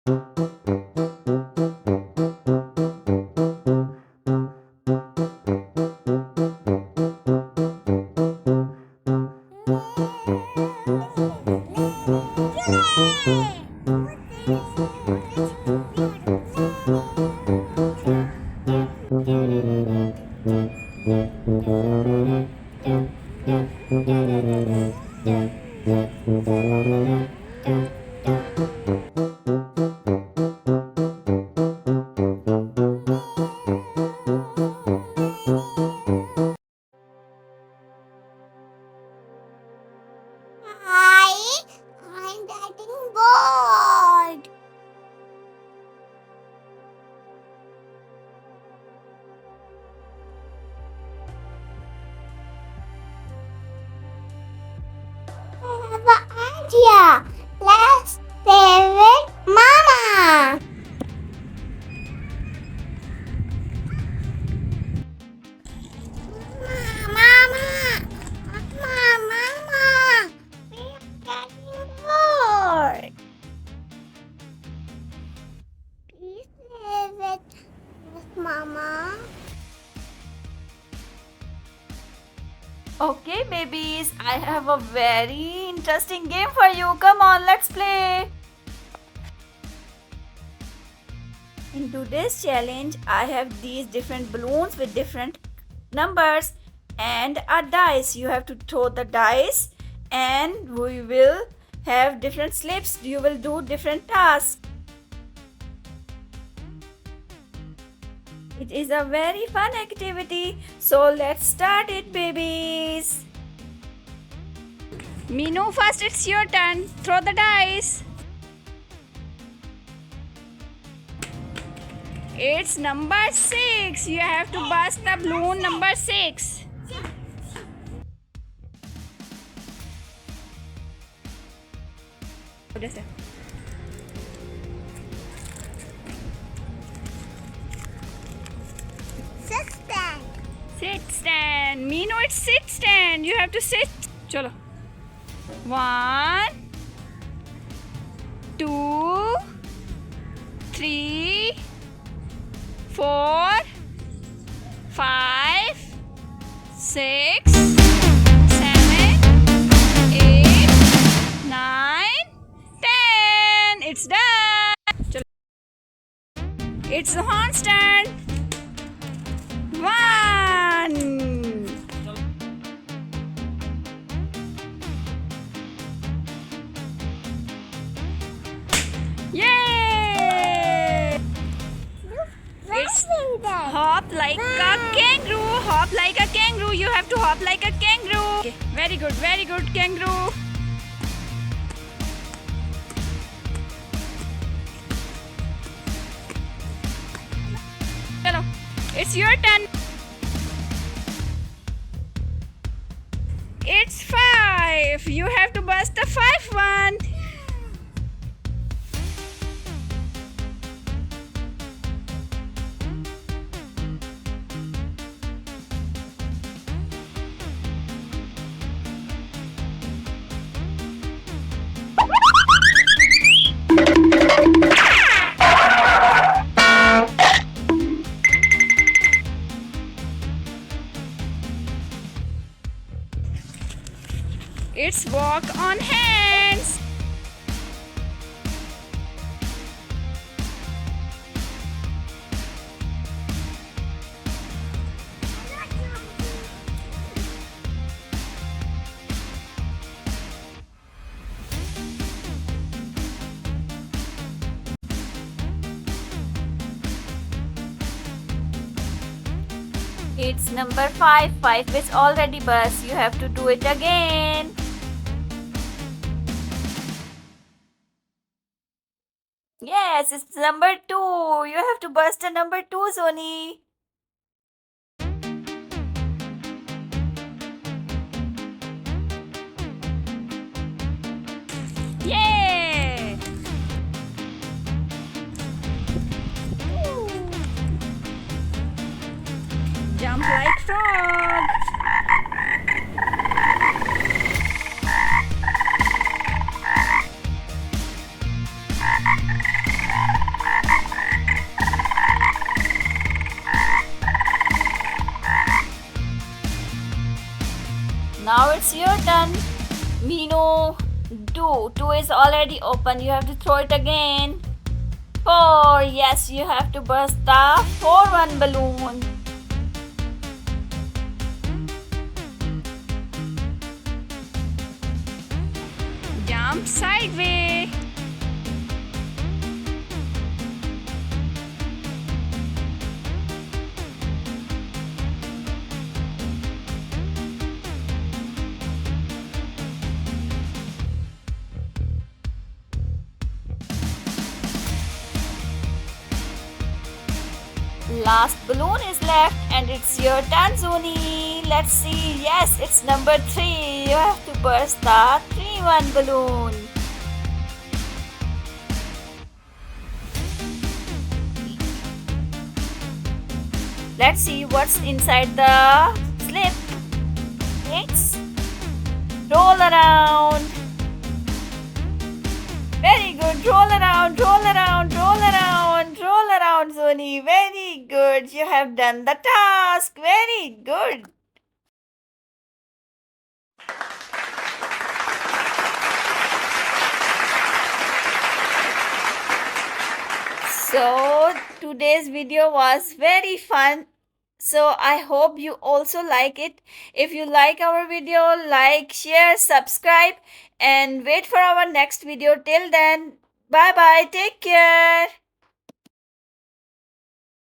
I'm getting bored. I have an idea. Let's save it, Mama. Mama, Mama, we are getting bored. Please save it, Mama. Okay, babies, I have a very interesting game for you. Come on, let's play. In today's challenge, I have these different balloons with different numbers and a dice. You have to throw the dice and we will have different slips. You will do different tasks. It is a very fun activity. So let's start it, babies. Minu, first it's your turn. Throw the dice. It's number 6. You have to bust the balloon number 6. Sit stand. Minu, it's sit stand. You have to sit. Chalo. 1, 2, 3, 4, 5, 6, 7, 8, 9, 10. It's done. Chalo. It's the horn stand. 1. Yay! It's hop like a kangaroo. Hop like a kangaroo. You have to hop like a kangaroo. Okay. Very good, kangaroo. Hello, it's your turn. It's 5. You have to bust the 5 one. It's walk on hands. It's number 5. 5 is already bust. You have to do it again. Yes, it's number 2. You have to bust a number 2, Sony. Yay! Jump like frog. 2. 2 is already open. You have to throw it again. 4. Yes, you have to burst the 4-1 balloon. Jump sideways. Last balloon is left and it's your turn, Zuni. Let's see. Yes, it's number 3. You have to burst the 3-1 balloon. Let's see what's inside the slip. It's roll around. Very good. Roll around, roll around, roll around, roll around, Zuni. Very good. You have done the task. Very good. So today's video was very fun. So I hope you also like it. If you like our video, like, share, subscribe and wait for our next video. Till then, bye bye. Take care.